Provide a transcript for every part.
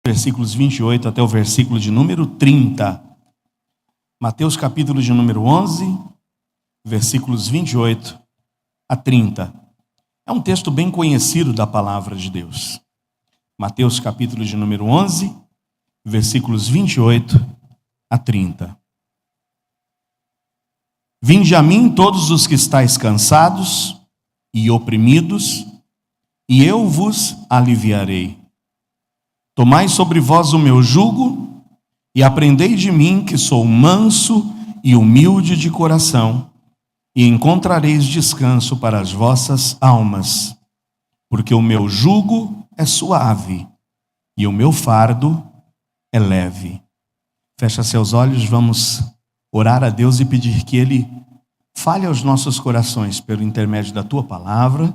Versículos 28 até o versículo de número 30. Mateus capítulo de número 11, versículos 28 a 30. É um texto bem conhecido da palavra de Deus. Mateus capítulo de número 11, versículos 28 a 30. Vinde a mim todos os que estáis cansados e oprimidos, e eu vos aliviarei. Tomai sobre vós o meu jugo e aprendei de mim, que sou manso e humilde de coração, e encontrareis descanso para as vossas almas, porque o meu jugo é suave e o meu fardo é leve. Fecha seus olhos, vamos orar a Deus e pedir que Ele fale aos nossos corações pelo intermédio da Tua palavra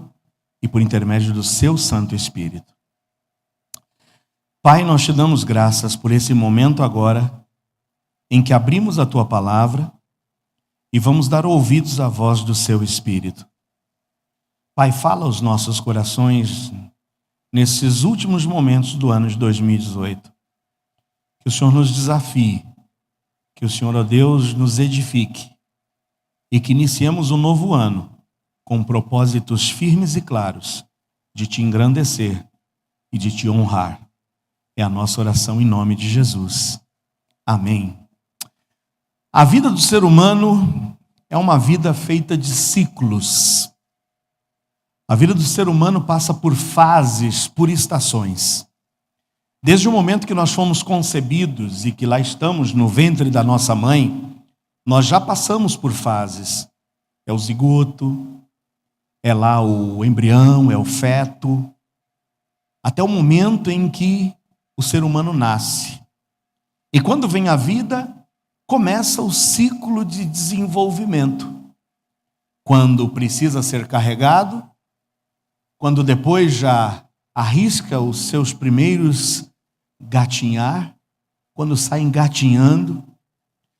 e por intermédio do Seu Santo Espírito. Pai, nós te damos graças por esse momento agora em que abrimos a Tua palavra e vamos dar ouvidos à voz do Seu Espírito. Pai, fala aos nossos corações nesses últimos momentos do ano de 2018. Que o Senhor nos desafie, que o Senhor, ó Deus, nos edifique e que iniciemos um novo ano com propósitos firmes e claros de Te engrandecer e de Te honrar. É a nossa oração em nome de Jesus. Amém. A vida do ser humano é uma vida feita de ciclos. A vida do ser humano passa por fases, por estações. Desde o momento que nós fomos concebidos e que lá estamos no ventre da nossa mãe, nós já passamos por fases. É o zigoto, é lá o embrião, é o feto, até o momento em que o ser humano nasce. E quando vem a vida, começa o ciclo de desenvolvimento. Quando precisa ser carregado, quando depois já arrisca os seus primeiros gatinhar, quando sai engatinhando,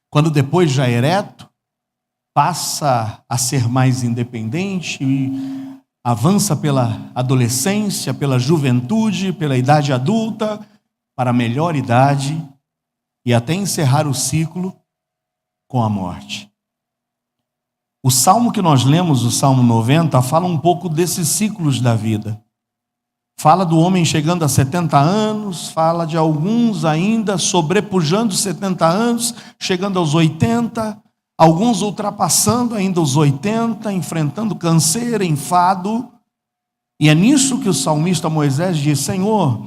quando depois já ereto, passa a ser mais independente e avança pela adolescência, pela juventude, pela idade adulta, para a melhor idade e até encerrar o ciclo com a morte. O salmo que nós lemos, o Salmo 90, fala um pouco desses ciclos da vida. Fala do homem chegando a 70 anos, fala de alguns ainda sobrepujando os 70 anos, chegando aos 80, alguns ultrapassando ainda os 80, enfrentando câncer, enfado. E é nisso que o salmista Moisés diz: Senhor,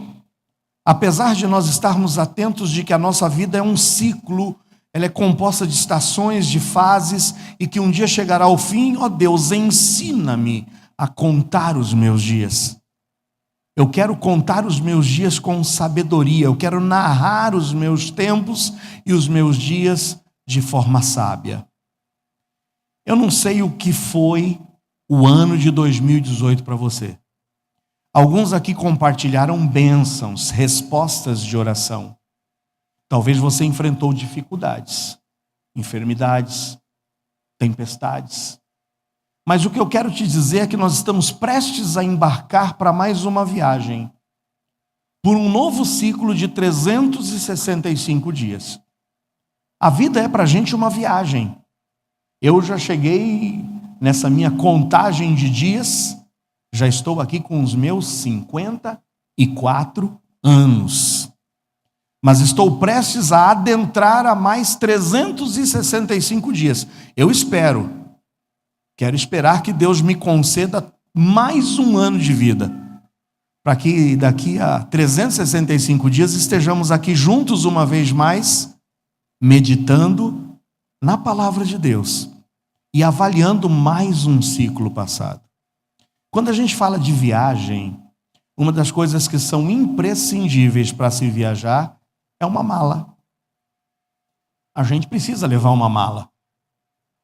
apesar de nós estarmos atentos de que a nossa vida é um ciclo, ela é composta de estações, de fases, e que um dia chegará ao fim, ó Deus, ensina-me a contar os meus dias. Eu quero contar os meus dias com sabedoria, eu quero narrar os meus tempos e os meus dias de forma sábia. Eu não sei o que foi o ano de 2018 para você. Alguns aqui compartilharam bênçãos, respostas de oração. Talvez você enfrentou dificuldades, enfermidades, tempestades. Mas o que eu quero te dizer é que nós estamos prestes a embarcar para mais uma viagem, por um novo ciclo de 365 dias. A vida é para a gente uma viagem. Eu já cheguei nessa minha contagem de dias. Já estou aqui com os meus 54 anos. Mas estou prestes a adentrar a mais 365 dias. Quero esperar que Deus me conceda mais um ano de vida, para que daqui a 365 dias estejamos aqui juntos uma vez mais, meditando na palavra de Deus e avaliando mais um ciclo passado. Quando a gente fala de viagem, uma das coisas que são imprescindíveis para se viajar é uma mala. A gente precisa levar uma mala.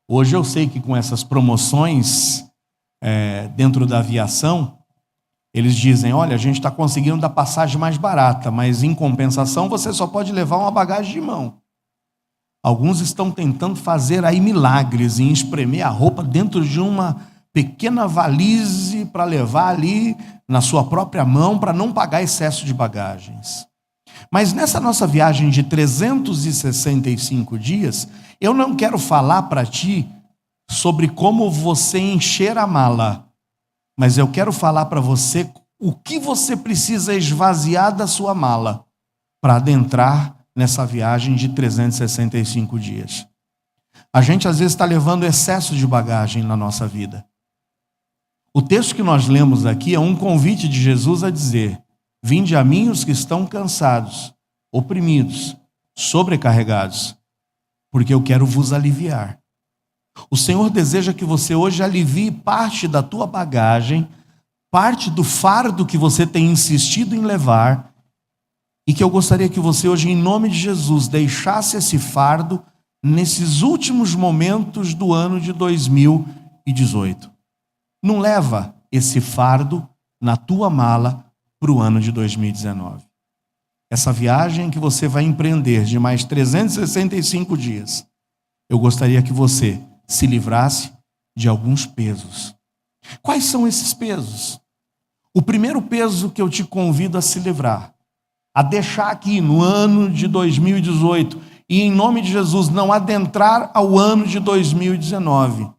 Hoje eu sei que com essas promoções dentro da aviação, eles dizem, olha, a gente está conseguindo dar passagem mais barata, mas em compensação você só pode levar uma bagagem de mão. Alguns estão tentando fazer aí milagres em espremer a roupa dentro de uma pequena valise para levar ali na sua própria mão para não pagar excesso de bagagens. Mas nessa nossa viagem de 365 dias, eu não quero falar para ti sobre como você encher a mala, mas eu quero falar para você o que você precisa esvaziar da sua mala para adentrar nessa viagem de 365 dias. A gente às vezes está levando excesso de bagagem na nossa vida. O texto que nós lemos aqui é um convite de Jesus a dizer: vinde a mim os que estão cansados, oprimidos, sobrecarregados, porque eu quero vos aliviar. O Senhor deseja que você hoje alivie parte da tua bagagem, parte do fardo que você tem insistido em levar, e que eu gostaria que você hoje, em nome de Jesus, deixasse esse fardo nesses últimos momentos do ano de 2018. Não leva esse fardo na tua mala para o ano de 2019. Essa viagem que você vai empreender de mais 365 dias, eu gostaria que você se livrasse de alguns pesos. Quais são esses pesos? O primeiro peso que eu te convido a se livrar, a deixar aqui no ano de 2018 e, em nome de Jesus, não adentrar ao ano de 2019,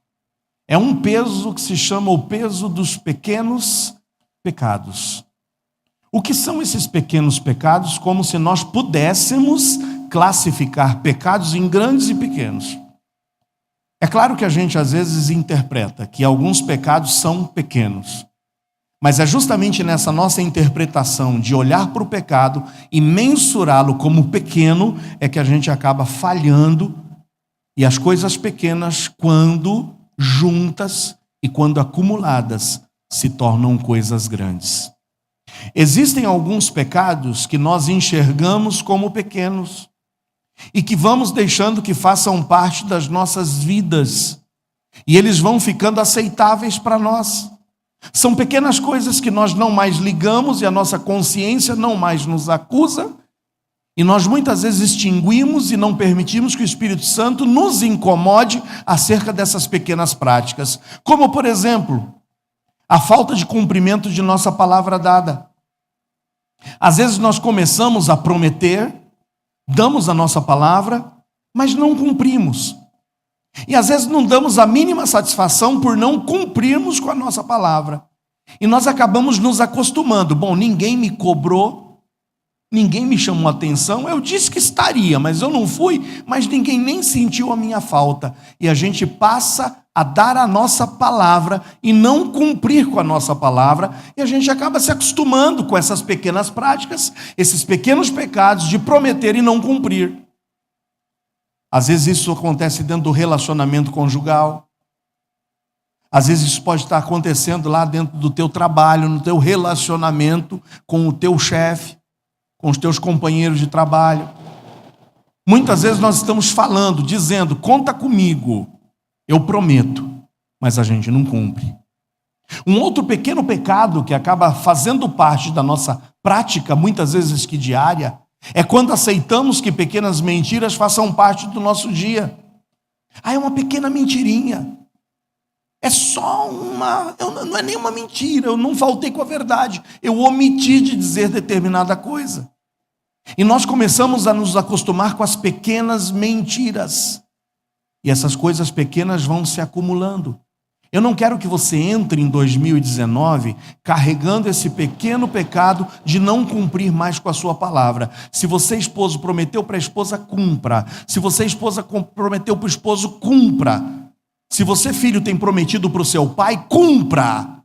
é um peso que se chama o peso dos pequenos pecados. O que são esses pequenos pecados? Como se nós pudéssemos classificar pecados em grandes e pequenos. É claro que a gente às vezes interpreta que alguns pecados são pequenos, mas é justamente nessa nossa interpretação de olhar para o pecado e mensurá-lo como pequeno é que a gente acaba falhando, e as coisas pequenas, quando juntas e quando acumuladas, se tornam coisas grandes. Existem alguns pecados que nós enxergamos como pequenos e que vamos deixando que façam parte das nossas vidas, e eles vão ficando aceitáveis para nós. São pequenas coisas que nós não mais ligamos e a nossa consciência não mais nos acusa, e nós muitas vezes extinguimos e não permitimos que o Espírito Santo nos incomode acerca dessas pequenas práticas. Como, por exemplo, a falta de cumprimento de nossa palavra dada. Às vezes nós começamos a prometer, damos a nossa palavra, mas não cumprimos. E às vezes não damos a mínima satisfação por não cumprirmos com a nossa palavra. E nós acabamos nos acostumando. Bom, ninguém me cobrou, ninguém me chamou a atenção, eu disse que estaria, mas eu não fui, mas ninguém nem sentiu a minha falta. E a gente passa a dar a nossa palavra e não cumprir com a nossa palavra, e a gente acaba se acostumando com essas pequenas práticas, esses pequenos pecados de prometer e não cumprir. Às vezes isso acontece dentro do relacionamento conjugal. Às vezes isso pode estar acontecendo lá dentro do teu trabalho, no teu relacionamento com o teu chefe, com os teus companheiros de trabalho. Muitas vezes nós estamos falando, dizendo, conta comigo, eu prometo, mas a gente não cumpre. Um outro pequeno pecado que acaba fazendo parte da nossa prática, muitas vezes que diária, é quando aceitamos que pequenas mentiras façam parte do nosso dia. É uma pequena mentirinha. É só não é nem uma mentira, eu não faltei com a verdade, eu omiti de dizer determinada coisa. E nós começamos a nos acostumar com as pequenas mentiras. E essas coisas pequenas vão se acumulando. Eu não quero que você entre em 2019 carregando esse pequeno pecado de não cumprir mais com a sua palavra. Se você, esposo, prometeu para a esposa, cumpra. Se você, esposa, prometeu para o esposo, cumpra. Se você, filho, tem prometido para o seu pai, cumpra.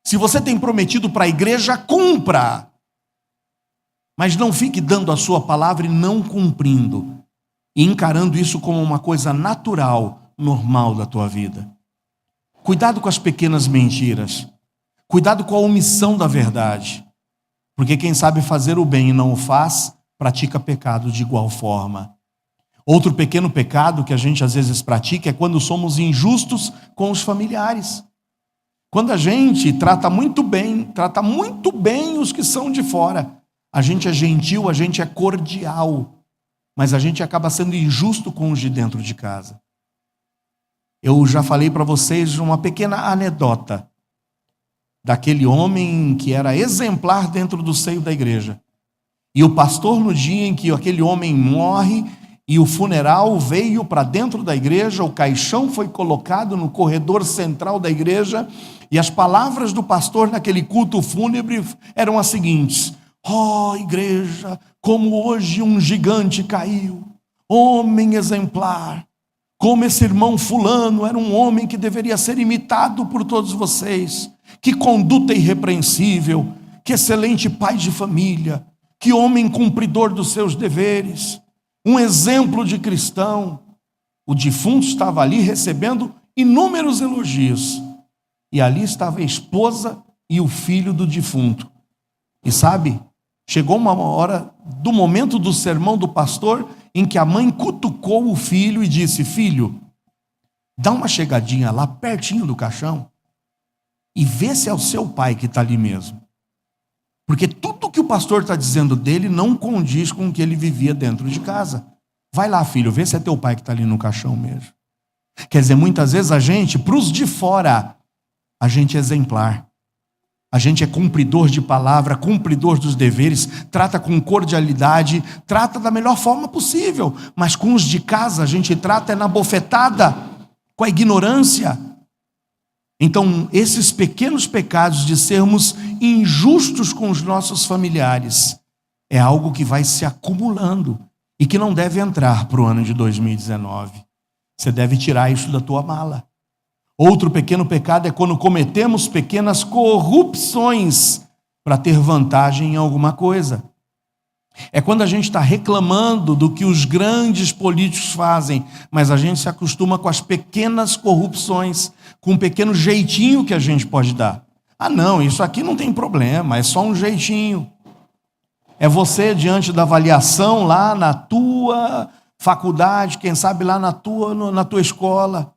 Se você tem prometido para a igreja, cumpra. Mas não fique dando a sua palavra e não cumprindo, e encarando isso como uma coisa natural, normal da tua vida. Cuidado com as pequenas mentiras. Cuidado com a omissão da verdade. Porque quem sabe fazer o bem e não o faz, pratica pecado de igual forma. Outro pequeno pecado que a gente às vezes pratica é quando somos injustos com os familiares. Quando a gente trata muito bem os que são de fora. A gente é gentil, a gente é cordial, mas a gente acaba sendo injusto com os de dentro de casa. Eu já falei para vocês uma pequena anedota daquele homem que era exemplar dentro do seio da igreja. E o pastor, no dia em que aquele homem morre, e o funeral veio para dentro da igreja, o caixão foi colocado no corredor central da igreja, e as palavras do pastor naquele culto fúnebre eram as seguintes: ó igreja, como hoje um gigante caiu, homem exemplar, como esse irmão fulano era um homem que deveria ser imitado por todos vocês, que conduta irrepreensível, que excelente pai de família, que homem cumpridor dos seus deveres, um exemplo de cristão. O defunto estava ali recebendo inúmeros elogios, e ali estava a esposa e o filho do defunto. E sabe, chegou uma hora do momento do sermão do pastor em que a mãe cutucou o filho e disse: filho, dá uma chegadinha lá pertinho do caixão e vê se é o seu pai que está ali mesmo. Porque tudo que o pastor está dizendo dele não condiz com o que ele vivia dentro de casa. Vai lá, filho, vê se é teu pai que está ali no caixão mesmo. Quer dizer, muitas vezes a gente, para os de fora, a gente é exemplar. A gente é cumpridor de palavra, cumpridor dos deveres, trata com cordialidade, trata da melhor forma possível. Mas com os de casa a gente trata na bofetada, com a ignorância. Então, esses pequenos pecados de sermos injustos com os nossos familiares é algo que vai se acumulando e que não deve entrar para o ano de 2019. Você deve tirar isso da tua mala. Outro pequeno pecado é quando cometemos pequenas corrupções para ter vantagem em alguma coisa. É quando a gente está reclamando do que os grandes políticos fazem, mas a gente se acostuma com as pequenas corrupções, com um pequeno jeitinho que a gente pode dar. Ah não, isso aqui não tem problema, é só um jeitinho. É você diante da avaliação lá na tua faculdade, quem sabe lá na tua escola,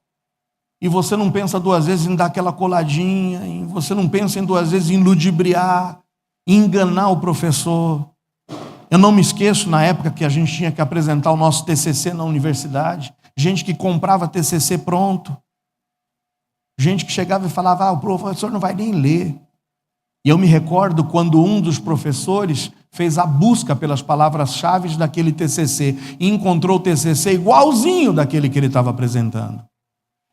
e você não pensa duas vezes em dar aquela coladinha, e você não pensa em duas vezes em ludibriar, em enganar o professor. Eu não me esqueço, na época que a gente tinha que apresentar o nosso TCC na universidade, gente que comprava TCC pronto, gente que chegava e falava: o professor não vai nem ler. E eu me recordo quando um dos professores fez a busca pelas palavras-chave daquele TCC e encontrou o TCC igualzinho daquele que ele estava apresentando.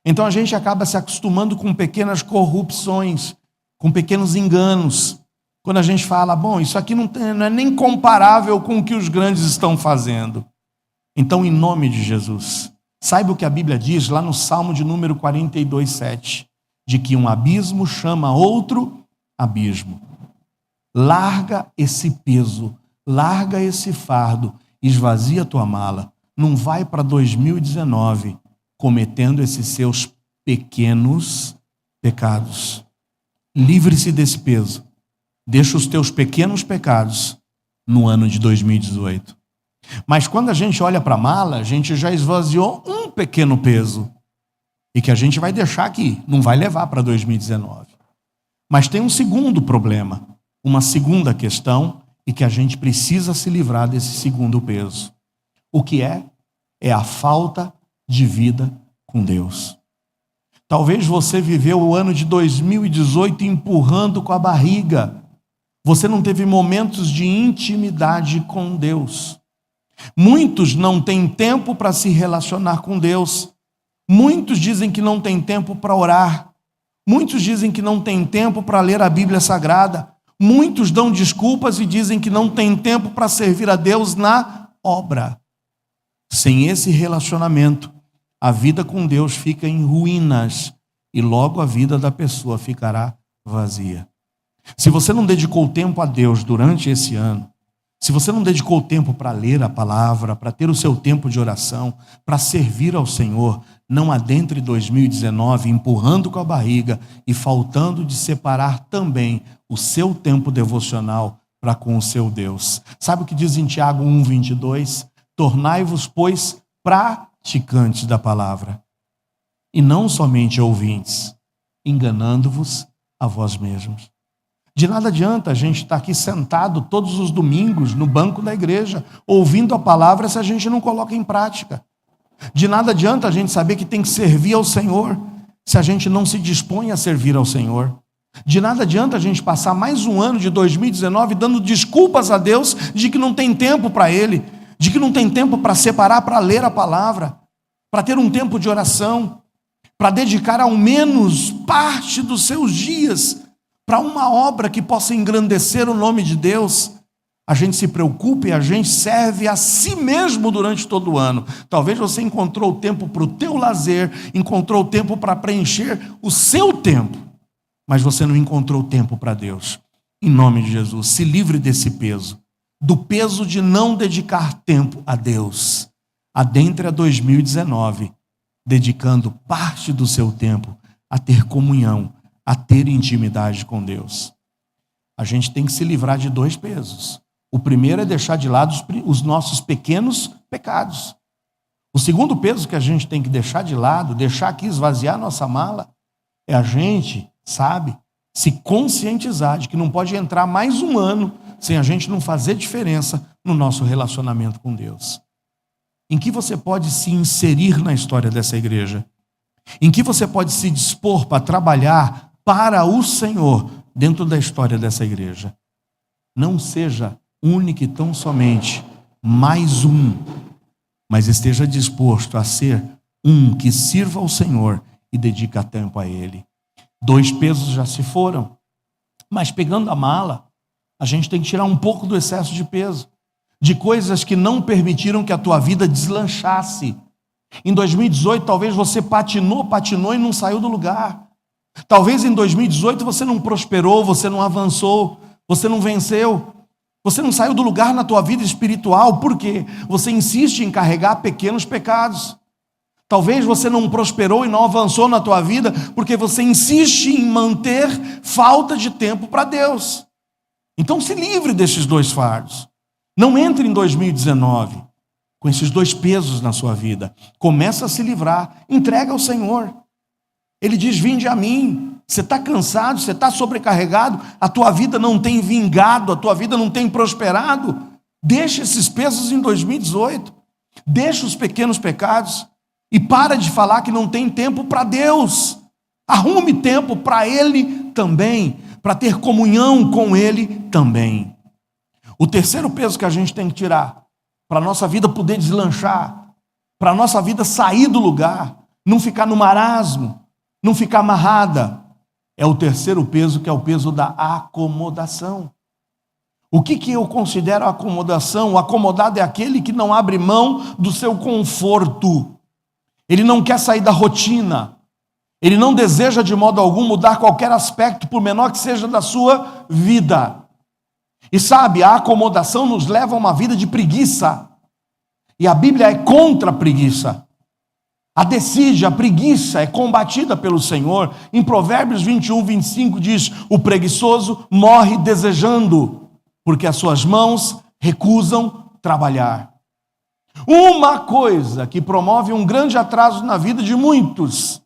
Então a gente acaba se acostumando com pequenas corrupções, com pequenos enganos. Quando a gente fala: bom, isso aqui não é nem comparável com o que os grandes estão fazendo. Então, em nome de Jesus, saiba o que a Bíblia diz lá no Salmo de número 42:7, de que um abismo chama outro abismo. Larga esse peso, larga esse fardo, esvazia a tua mala. Não vai para 2019 cometendo esses seus pequenos pecados. Livre-se desse peso. Deixa os teus pequenos pecados no ano de 2018. Mas quando a gente olha para a mala, a gente já esvaziou um pequeno peso. E que a gente vai deixar aqui, não vai levar para 2019. Mas tem um segundo problema, uma segunda questão, e que a gente precisa se livrar desse segundo peso. O que é? É a falta de vida com Deus. Talvez você viveu o ano de 2018 empurrando com a barriga. Você não teve momentos de intimidade com Deus. Muitos não têm tempo para se relacionar com Deus. Muitos dizem que não têm tempo para orar. Muitos dizem que não têm tempo para ler a Bíblia Sagrada. Muitos dão desculpas e dizem que não têm tempo para servir a Deus na obra. Sem esse relacionamento, a vida com Deus fica em ruínas e logo a vida da pessoa ficará vazia. Se você não dedicou tempo a Deus durante esse ano, se você não dedicou tempo para ler a palavra, para ter o seu tempo de oração, para servir ao Senhor, não adentre 2019 empurrando com a barriga e faltando de separar também o seu tempo devocional para com o seu Deus. Sabe o que diz em Tiago 1:22? Tornai-vos, pois, praticantes da palavra, e não somente ouvintes, enganando-vos a vós mesmos. De nada adianta a gente estar aqui sentado todos os domingos no banco da igreja, ouvindo a palavra, se a gente não coloca em prática. De nada adianta a gente saber que tem que servir ao Senhor, se a gente não se dispõe a servir ao Senhor. De nada adianta a gente passar mais um ano de 2019 dando desculpas a Deus de que não tem tempo para Ele, de que não tem tempo para separar, para ler a palavra, para ter um tempo de oração, para dedicar ao menos parte dos seus dias para uma obra que possa engrandecer o nome de Deus. A gente se preocupa e a gente serve a si mesmo durante todo o ano. Talvez você encontrou tempo para o teu lazer, encontrou tempo para preencher o seu tempo, mas você não encontrou tempo para Deus. Em nome de Jesus, se livre desse peso, do peso de não dedicar tempo a Deus. Adentre a 2019, dedicando parte do seu tempo a ter comunhão, a ter intimidade com Deus. A gente tem que se livrar de 2 pesos. O primeiro é deixar de lado os nossos pequenos pecados. O segundo peso que a gente tem que deixar de lado, deixar aqui esvaziar nossa mala, é a gente, se conscientizar de que não pode entrar mais um ano sem a gente não fazer diferença no nosso relacionamento com Deus. Em que você pode se inserir na história dessa igreja? Em que você pode se dispor para trabalhar para o Senhor dentro da história dessa igreja? Não seja único e tão somente mais um, mas esteja disposto a ser um que sirva ao Senhor e dedica tempo a Ele. 2 pesos já se foram, mas pegando a mala, a gente tem que tirar um pouco do excesso de peso, de coisas que não permitiram que a tua vida deslanchasse. Em 2018, talvez você patinou e não saiu do lugar. Talvez em 2018 você não prosperou, você não avançou, você não venceu. Você não saiu do lugar na tua vida espiritual, por quê? Você insiste em carregar pequenos pecados. Talvez você não prosperou e não avançou na tua vida, porque você insiste em manter falta de tempo para Deus. Então se livre desses 2 fardos. Não entre em 2019 com esses 2 pesos na sua vida. Começa a se livrar, entrega ao Senhor. Ele diz: vinde a mim. Você está cansado, você está sobrecarregado, a tua vida não tem vingado, a tua vida não tem prosperado. Deixa esses pesos em 2018. Deixa os pequenos pecados e para de falar que não tem tempo para Deus. Arrume tempo para Ele também, para ter comunhão com Ele também. O terceiro peso que a gente tem que tirar, para a nossa vida poder deslanchar, para a nossa vida sair do lugar, não ficar no marasmo, não ficar amarrada, é o terceiro peso, que é o peso da acomodação. O que eu considero acomodação? O acomodado é aquele que não abre mão do seu conforto. Ele não quer sair da rotina. Ele não deseja de modo algum mudar qualquer aspecto, por menor que seja, da sua vida. E a acomodação nos leva a uma vida de preguiça. E a Bíblia é contra a preguiça. A preguiça é combatida pelo Senhor. Em Provérbios 21, 25 diz: o preguiçoso morre desejando, porque as suas mãos recusam trabalhar. Uma coisa que promove um grande atraso na vida de muitos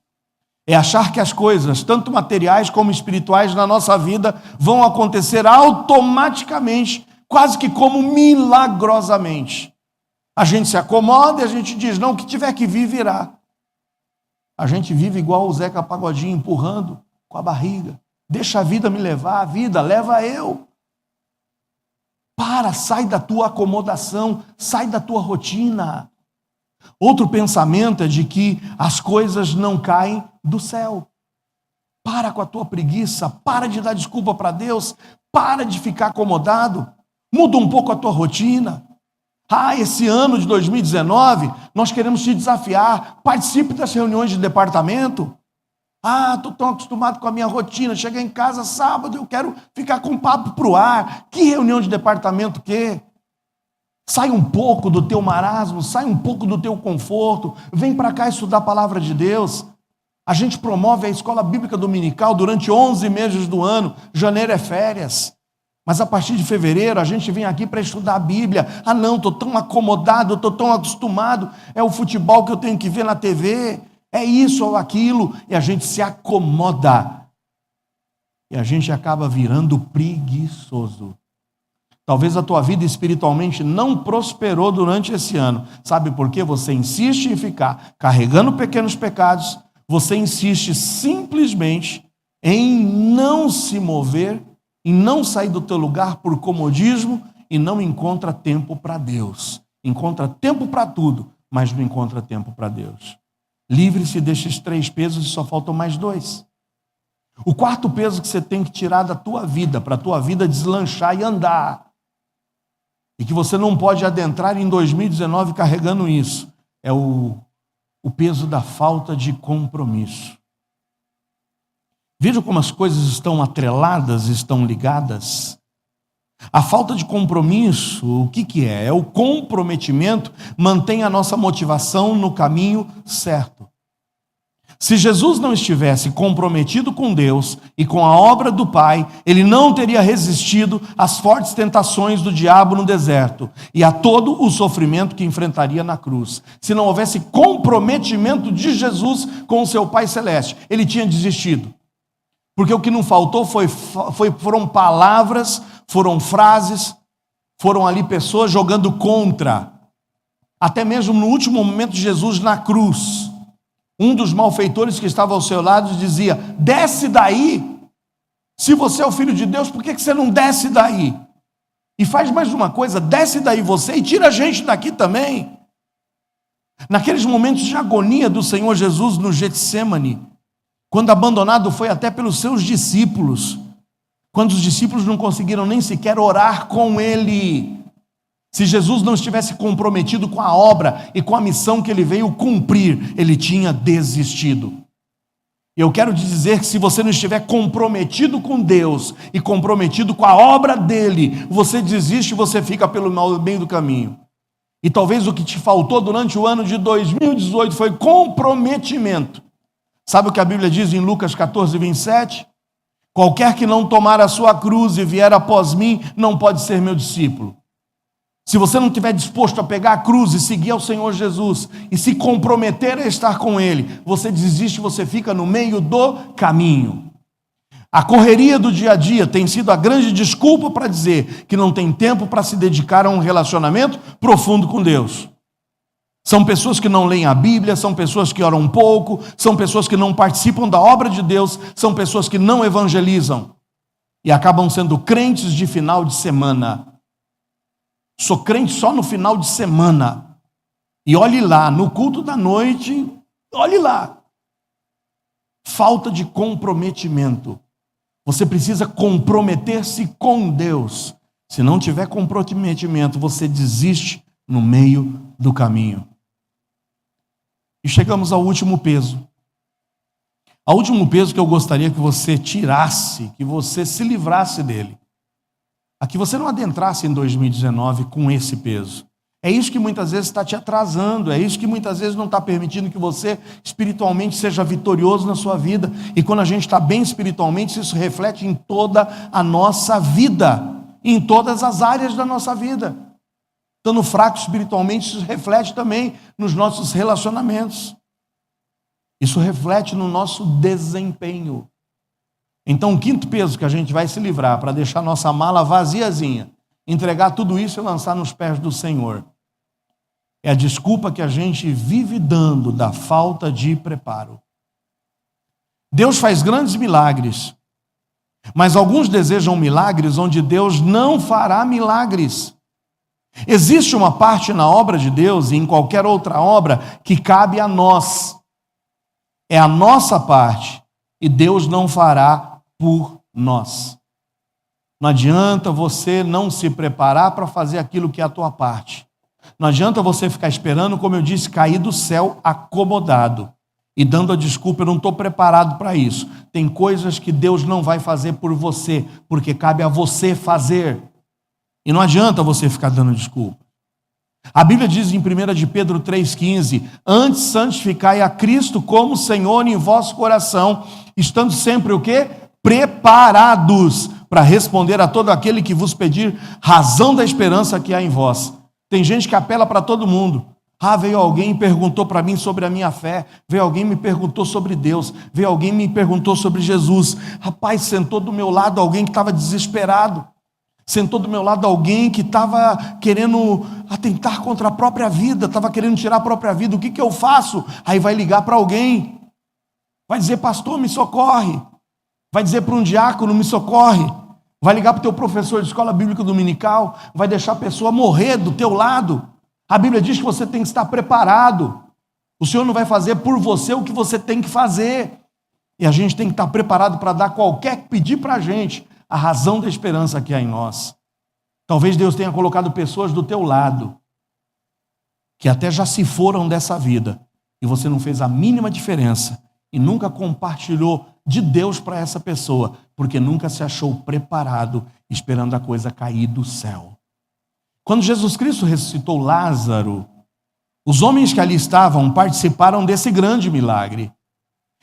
é achar que as coisas, tanto materiais como espirituais, na nossa vida vão acontecer automaticamente, quase que como milagrosamente. A gente se acomoda e a gente diz: não, o que tiver que vir, virá. A gente vive igual o Zeca Pagodinho, empurrando com a barriga. Deixa a vida me levar, a vida leva eu. Sai da tua acomodação, sai da tua rotina. Outro pensamento é de que as coisas não caem do céu. Para com a tua preguiça, para de dar desculpa para Deus, para de ficar acomodado, muda um pouco a tua rotina. Esse ano de 2019, nós queremos te desafiar, participe das reuniões de departamento. Estou tão acostumado com a minha rotina, chegar em casa sábado, eu quero ficar com papo para o ar. Que reunião de departamento que? Sai um pouco do teu marasmo, sai um pouco do teu conforto, vem para cá estudar a palavra de Deus. A gente promove a escola bíblica dominical durante 11 meses do ano, janeiro é férias. Mas a partir de fevereiro a gente vem aqui para estudar a Bíblia. Não, estou tão acomodado, estou tão acostumado, é o futebol que eu tenho que ver na TV, é isso ou aquilo, e a gente se acomoda. E a gente acaba virando preguiçoso. Talvez a tua vida espiritualmente não prosperou durante esse ano. Sabe por quê? Você insiste em ficar carregando pequenos pecados, você insiste simplesmente em não se mover, em não sair do teu lugar por comodismo e não encontra tempo para Deus. Encontra tempo para tudo, mas não encontra tempo para Deus. Livre-se destes 3 pesos e só faltam mais 2. O quarto peso que você tem que tirar da tua vida, para a tua vida deslanchar e andar, e que você não pode adentrar em 2019 carregando isso, é o peso da falta de compromisso. Veja como as coisas estão atreladas, estão ligadas. A falta de compromisso, o que é? É o comprometimento, mantém a nossa motivação no caminho certo. Se Jesus não estivesse comprometido com Deus e com a obra do Pai, ele não teria resistido às fortes tentações do diabo no deserto e a todo o sofrimento que enfrentaria na cruz. Se não houvesse comprometimento de Jesus com o seu Pai Celeste, ele tinha desistido. Porque o que não faltou foram palavras, foram frases, foram ali pessoas jogando contra. Até mesmo no último momento de Jesus na cruz, um dos malfeitores que estava ao seu lado dizia: desce daí, se você é o Filho de Deus, por que você não desce daí? E faz mais uma coisa, desce daí você e tira a gente daqui também. Naqueles momentos de agonia do Senhor Jesus no Getsêmani, quando abandonado foi até pelos seus discípulos, quando os discípulos não conseguiram nem sequer orar com ele. Se Jesus não estivesse comprometido com a obra e com a missão que ele veio cumprir, ele tinha desistido. Eu quero te dizer que se você não estiver comprometido com Deus e comprometido com a obra dele, você desiste e você fica pelo meio do caminho. E talvez o que te faltou durante o ano de 2018 foi comprometimento. Sabe o que a Bíblia diz em Lucas 14, 27? Qualquer que não tomar a sua cruz e vier após mim, não pode ser meu discípulo. Se você não estiver disposto a pegar a cruz e seguir ao Senhor Jesus e se comprometer a estar com Ele, você desiste, você fica no meio do caminho. A correria do dia a dia tem sido a grande desculpa para dizer que não tem tempo para se dedicar a um relacionamento profundo com Deus. São pessoas que não leem a Bíblia, são pessoas que oram pouco, são pessoas que não participam da obra de Deus, são pessoas que não evangelizam e acabam sendo crentes de final de semana. Sou crente só no final de semana. E olhe lá, no culto da noite, olhe lá. Falta de comprometimento. Você precisa comprometer-se com Deus. Se não tiver comprometimento, você desiste no meio do caminho. E chegamos ao último peso. Ao último peso que eu gostaria que você tirasse, que você se livrasse dele. A que você não adentrasse em 2019 com esse peso. É isso que muitas vezes está te atrasando, é isso que muitas vezes não está permitindo que você espiritualmente seja vitorioso na sua vida. E quando a gente está bem espiritualmente, isso reflete em toda a nossa vida, em todas as áreas da nossa vida. Estando fraco espiritualmente, isso reflete também nos nossos relacionamentos. Isso reflete no nosso desempenho. Então, o quinto peso que a gente vai se livrar para deixar nossa mala vaziazinha, entregar tudo isso e lançar nos pés do Senhor, é a desculpa que a gente vive dando da falta de preparo. Deus faz grandes milagres, mas alguns desejam milagres onde Deus não fará milagres. Existe uma parte na obra de Deus e em qualquer outra obra que cabe a nós. É a nossa parte e Deus não fará por nós. Não adianta você não se preparar para fazer aquilo que é a tua parte. Não adianta você ficar esperando, como eu disse, cair do céu acomodado e dando a desculpa: eu não estou preparado para isso. Tem coisas que Deus não vai fazer por você, porque cabe a você fazer. E não adianta você ficar dando desculpa. A Bíblia diz em 1 de Pedro 3,15: antes santificai a Cristo como Senhor em vosso coração, estando sempre o quê? Preparados para responder a todo aquele que vos pedir razão da esperança que há em vós. Tem gente que apela para todo mundo. Veio alguém e perguntou para mim sobre a minha fé, veio alguém e me perguntou sobre Deus, veio alguém e me perguntou sobre Jesus. Rapaz, sentou do meu lado alguém que estava desesperado, sentou do meu lado alguém que estava querendo atentar contra a própria vida, estava querendo tirar a própria vida. O que eu faço? Aí vai ligar para alguém, vai dizer: pastor, me socorre. vai dizer para um diácono, me socorre, vai ligar para o teu professor de escola bíblica dominical, vai deixar a pessoa morrer do teu lado. A Bíblia diz que você tem que estar preparado. O Senhor não vai fazer por você o que você tem que fazer. E a gente tem que estar preparado para dar qualquer que pedir para a gente a razão da esperança que há em nós. Talvez Deus tenha colocado pessoas do teu lado, que até já se foram dessa vida, e você não fez a mínima diferença, e nunca compartilhou de Deus para essa pessoa, porque nunca se achou preparado, esperando a coisa cair do céu. Quando Jesus Cristo ressuscitou Lázaro, os homens que ali estavam participaram desse grande milagre.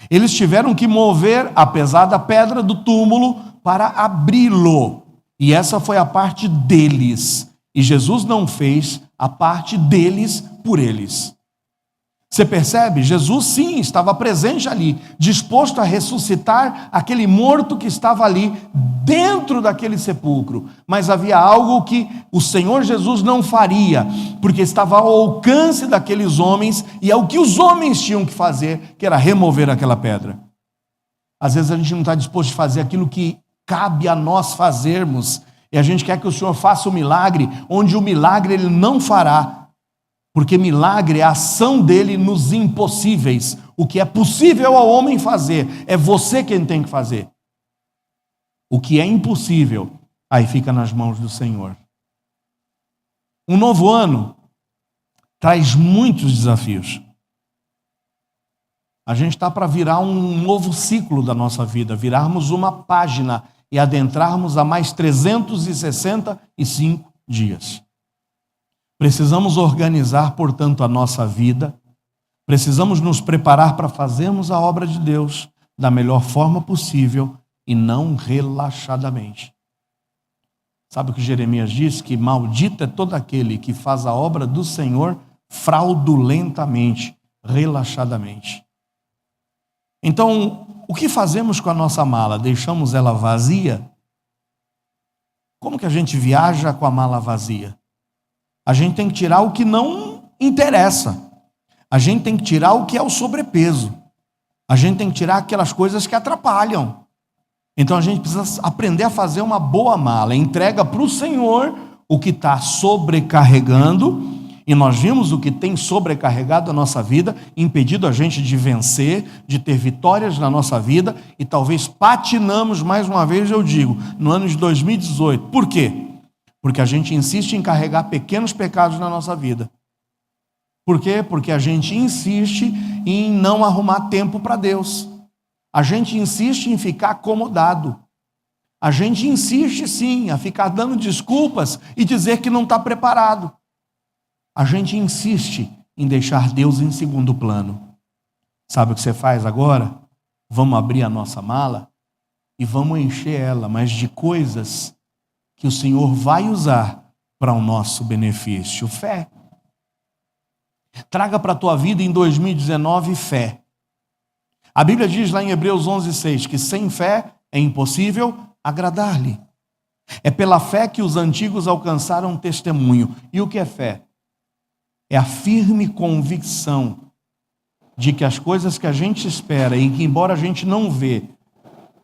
Eles tiveram que mover a pesada pedra do túmulo para abri-lo. E essa foi a parte deles. E Jesus não fez a parte deles por eles. Você percebe? Jesus sim estava presente ali, disposto a ressuscitar aquele morto que estava ali dentro daquele sepulcro. Mas havia algo que o Senhor Jesus não faria, porque estava ao alcance daqueles homens, e é o que os homens tinham que fazer, que era remover aquela pedra. Às vezes a gente não está disposto a fazer aquilo que cabe a nós fazermos, e a gente quer que o Senhor faça o milagre, onde o milagre Ele não fará. Porque milagre é a ação dele nos impossíveis. O que é possível ao homem fazer, é você quem tem que fazer. O que é impossível, aí fica nas mãos do Senhor. Um novo ano traz muitos desafios. A gente está para virar um novo ciclo da nossa vida, virarmos uma página e adentrarmos a mais 365 dias. Precisamos organizar, portanto, a nossa vida, precisamos nos preparar para fazermos a obra de Deus da melhor forma possível e não relaxadamente. Sabe o que Jeremias diz? Que maldito é todo aquele que faz a obra do Senhor fraudulentamente, relaxadamente. Então, o que fazemos com a nossa mala? Deixamos ela vazia? Como que a gente viaja com a mala vazia? A gente tem que tirar o que não interessa. A gente tem que tirar o que é o sobrepeso. A gente tem que tirar aquelas coisas que atrapalham. Então a gente precisa aprender a fazer uma boa mala. Entrega para o Senhor o que está sobrecarregando. E nós vimos o que tem sobrecarregado a nossa vida, impedido a gente de vencer, de ter vitórias na nossa vida. E talvez patinamos, mais uma vez eu digo, no ano de 2018. Por quê? Porque a gente insiste em carregar pequenos pecados na nossa vida. Por quê? Porque a gente insiste em não arrumar tempo para Deus. A gente insiste em ficar acomodado. A gente insiste sim a ficar dando desculpas e dizer que não está preparado. A gente insiste em deixar Deus em segundo plano. Sabe o que você faz agora? Vamos abrir a nossa mala e vamos encher ela, mas de coisas que o Senhor vai usar para o nosso benefício. Fé. Traga para a tua vida em 2019 fé. A Bíblia diz lá em Hebreus 11:6 que sem fé é impossível agradar-lhe. É pela fé que os antigos alcançaram testemunho. E o que é fé? É a firme convicção de que as coisas que a gente espera e que embora a gente não vê,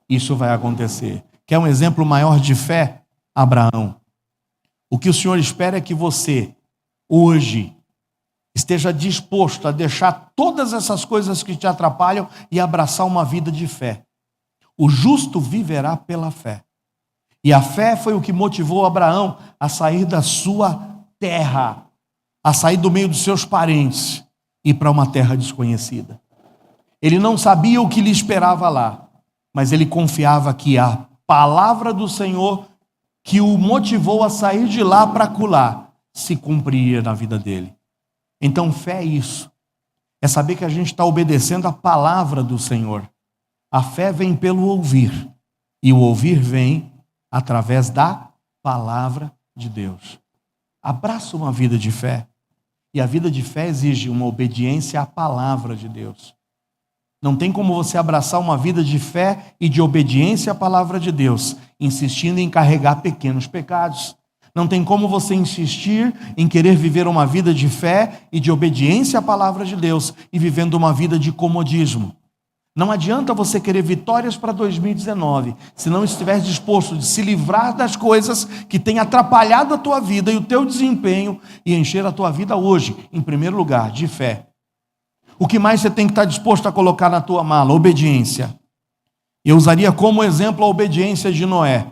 isso vai acontecer. Quer um exemplo maior de fé? Abraão. O que o Senhor espera é que você, hoje, esteja disposto a deixar todas essas coisas que te atrapalham e abraçar uma vida de fé. O justo viverá pela fé. E a fé foi o que motivou Abraão a sair da sua terra, a sair do meio dos seus parentes e ir para uma terra desconhecida. Ele não sabia o que lhe esperava lá, mas ele confiava que a palavra do Senhor que o motivou a sair de lá para acolá se cumpria na vida dele. Então fé é isso. É saber que a gente está obedecendo a palavra do Senhor. A fé vem pelo ouvir. E o ouvir vem através da palavra de Deus. Abraça uma vida de fé. E a vida de fé exige uma obediência à palavra de Deus. Não tem como você abraçar uma vida de fé e de obediência à palavra de Deus, insistindo em carregar pequenos pecados. Não tem como você insistir em querer viver uma vida de fé e de obediência à palavra de Deus e vivendo uma vida de comodismo. Não adianta você querer vitórias para 2019, se não estiver disposto de se livrar das coisas que têm atrapalhado a tua vida e o teu desempenho e encher a tua vida hoje, em primeiro lugar, de fé. O que mais você tem que estar disposto a colocar na tua mala? Obediência. Eu usaria como exemplo a obediência de Noé.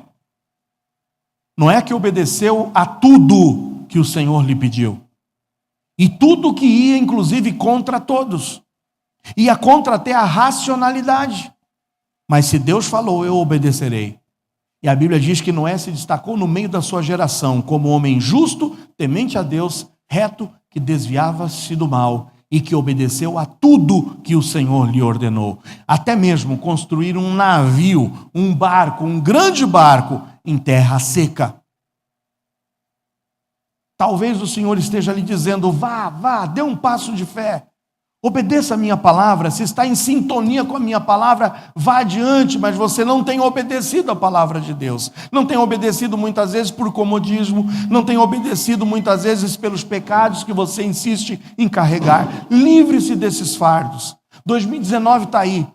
Noé que obedeceu a tudo que o Senhor lhe pediu. E tudo que ia, inclusive, contra todos. Ia contra até a racionalidade. Mas se Deus falou, eu obedecerei. E a Bíblia diz que Noé se destacou no meio da sua geração como homem justo, temente a Deus, reto, que desviava-se do mal e que obedeceu a tudo que o Senhor lhe ordenou. Até mesmo construir um navio, um barco, um grande barco em terra seca. Talvez o Senhor esteja lhe dizendo, vá, dê um passo de fé. Obedeça a minha palavra, se está em sintonia com a minha palavra, vá adiante, mas você não tem obedecido a palavra de Deus. Não tem obedecido muitas vezes por comodismo, não tem obedecido muitas vezes pelos pecados que você insiste em carregar. Livre-se desses fardos. 2019 está aí.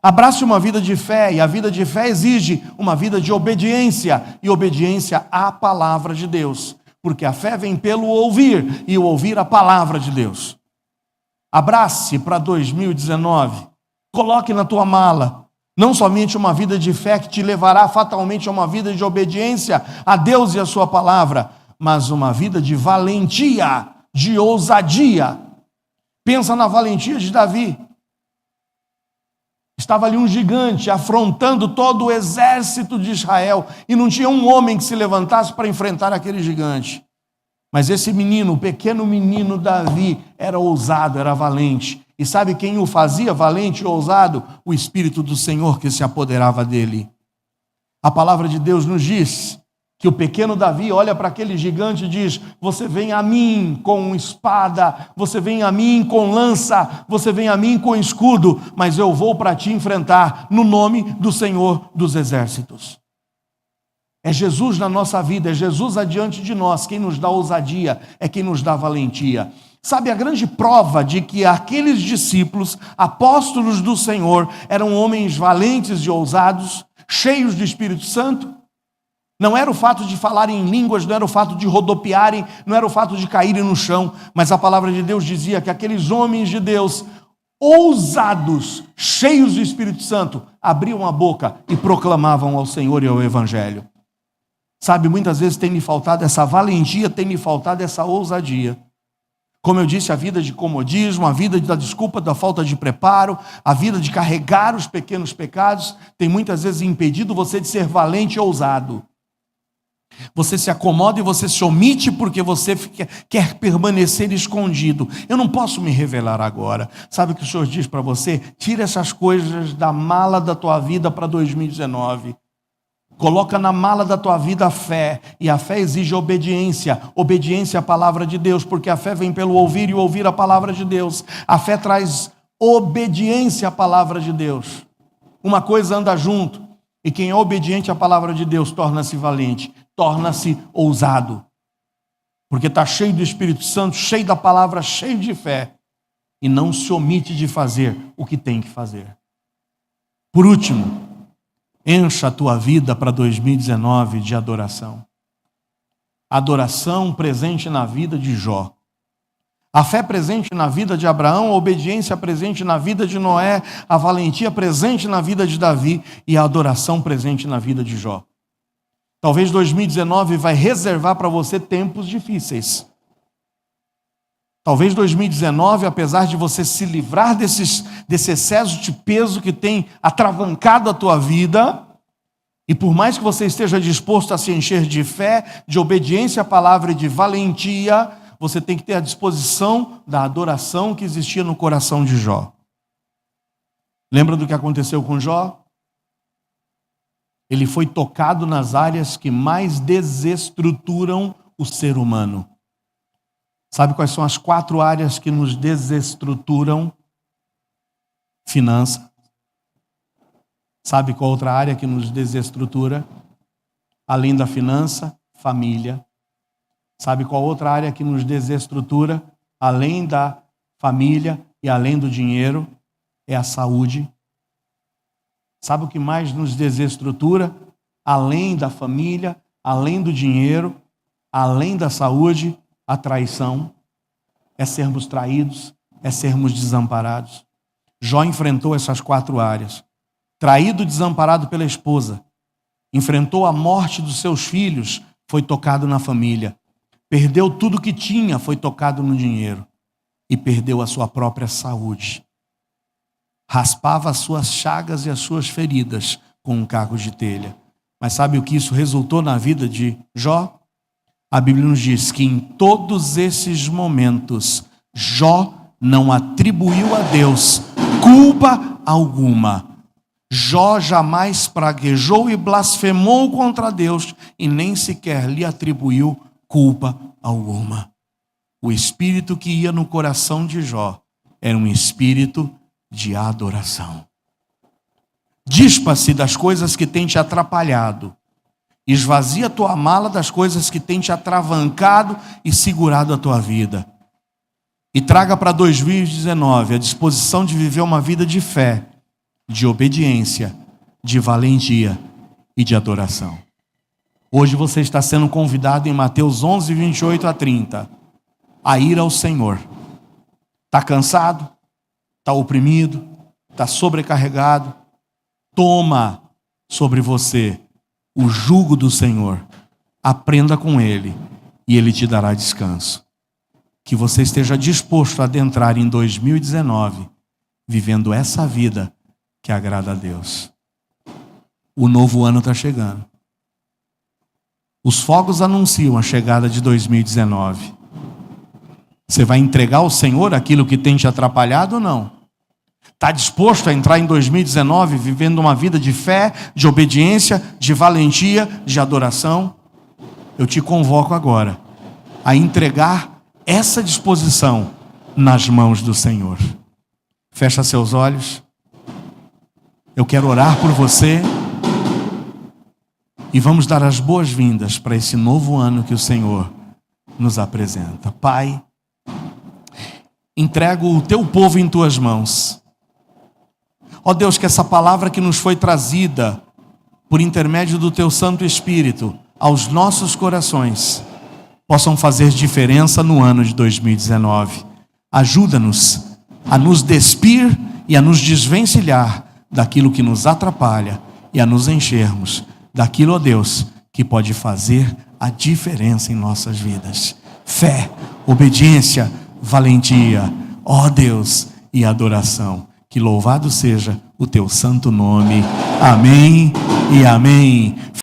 Abrace uma vida de fé, e a vida de fé exige uma vida de obediência, e obediência à palavra de Deus. Porque a fé vem pelo ouvir, e o ouvir a palavra de Deus. Abrace para 2019, coloque na tua mala, não somente uma vida de fé que te levará fatalmente a uma vida de obediência a Deus e a sua palavra, mas uma vida de valentia, de ousadia. Pensa na valentia de Davi. Estava ali um gigante afrontando todo o exército de Israel e não tinha um homem que se levantasse para enfrentar aquele gigante. Mas esse menino, o pequeno menino Davi, era ousado, era valente. E sabe quem o fazia valente e ousado? O Espírito do Senhor que se apoderava dele. A palavra de Deus nos diz que o pequeno Davi olha para aquele gigante e diz, você vem a mim com espada, você vem a mim com lança, você vem a mim com escudo, mas eu vou para te enfrentar no nome do Senhor dos Exércitos. É Jesus na nossa vida, é Jesus adiante de nós, quem nos dá ousadia, é quem nos dá valentia. Sabe, a grande prova de que aqueles discípulos, apóstolos do Senhor, eram homens valentes e ousados, cheios do Espírito Santo? Não era o fato de falarem em línguas, não era o fato de rodopiarem, não era o fato de caírem no chão, mas a palavra de Deus dizia que aqueles homens de Deus, ousados, cheios do Espírito Santo, abriam a boca e proclamavam ao Senhor e ao Evangelho. Sabe, muitas vezes tem lhe faltado essa valentia, tem lhe faltado essa ousadia. Como eu disse, a vida de comodismo, a vida da desculpa da falta de preparo, a vida de carregar os pequenos pecados, tem muitas vezes impedido você de ser valente e ousado. Você se acomoda e você se omite porque você quer permanecer escondido. Eu não posso me revelar agora. Sabe o que o Senhor diz para você? Tira essas coisas da mala da tua vida para 2019. Coloca na mala da tua vida a fé, e a fé exige obediência à palavra de Deus, porque a fé vem pelo ouvir e ouvir a palavra de Deus. A fé traz obediência à palavra de Deus. Uma coisa anda junto, e quem é obediente à palavra de Deus torna-se valente, torna-se ousado, porque está cheio do Espírito Santo, cheio da palavra, cheio de fé, e não se omite de fazer o que tem que fazer. Por último, encha a tua vida para 2019 de adoração. Adoração presente na vida de Jó. A fé presente na vida de Abraão, a obediência presente na vida de Noé, a valentia presente na vida de Davi e a adoração presente na vida de Jó. Talvez 2019 vai reservar para você tempos difíceis. Talvez 2019, apesar de você se livrar desse excesso de peso que tem atravancado a tua vida, e por mais que você esteja disposto a se encher de fé, de obediência à palavra e de valentia, você tem que ter a disposição da adoração que existia no coração de Jó. Lembra do que aconteceu com Jó? Ele foi tocado nas áreas que mais desestruturam o ser humano. Sabe quais são as 4 áreas que nos desestruturam? Finança. Sabe qual outra área que nos desestrutura? Além da finança, família. Sabe qual outra área que nos desestrutura? Além da família e além do dinheiro? É a saúde. Sabe o que mais nos desestrutura? Além da família, além do dinheiro, além da saúde, a traição. É sermos traídos, é sermos desamparados. Jó enfrentou essas 4 áreas. Traído, desamparado pela esposa. Enfrentou a morte dos seus filhos, foi tocado na família. Perdeu tudo que tinha, foi tocado no dinheiro. E perdeu a sua própria saúde. Raspava as suas chagas e as suas feridas com um caco de telha. Mas sabe o que isso resultou na vida de Jó? A Bíblia nos diz que em todos esses momentos, Jó não atribuiu a Deus culpa alguma. Jó jamais praguejou e blasfemou contra Deus e nem sequer lhe atribuiu culpa alguma. O espírito que ia no coração de Jó era um espírito de adoração. Dispa-se das coisas que têm te atrapalhado. Esvazia a tua mala das coisas que têm te atravancado e segurado a tua vida. E traga para 2019 a disposição de viver uma vida de fé, de obediência, de valentia e de adoração. Hoje você está sendo convidado em Mateus 11, 28 a 30, a ir ao Senhor. Está cansado? Está oprimido? Está sobrecarregado? Toma sobre você o jugo do Senhor. Aprenda com Ele e Ele te dará descanso. Que você esteja disposto a adentrar em 2019, vivendo essa vida que agrada a Deus. O novo ano está chegando. Os fogos anunciam a chegada de 2019. Você vai entregar ao Senhor aquilo que tem te atrapalhado ou não? Está disposto a entrar em 2019 vivendo uma vida de fé, de obediência, de valentia, de adoração? Eu te convoco agora a entregar essa disposição nas mãos do Senhor. Fecha seus olhos. Eu quero orar por você. E vamos dar as boas-vindas para esse novo ano que o Senhor nos apresenta. Pai, entrego o teu povo em tuas mãos. Ó Deus, que essa palavra que nos foi trazida por intermédio do teu Santo Espírito aos nossos corações possam fazer diferença no ano de 2019. Ajuda-nos a nos despir e a nos desvencilhar daquilo que nos atrapalha e a nos enchermos daquilo, ó Deus, que pode fazer a diferença em nossas vidas. Fé, obediência, valentia, ó Deus, e adoração. Que louvado seja o teu santo nome. Amém e amém.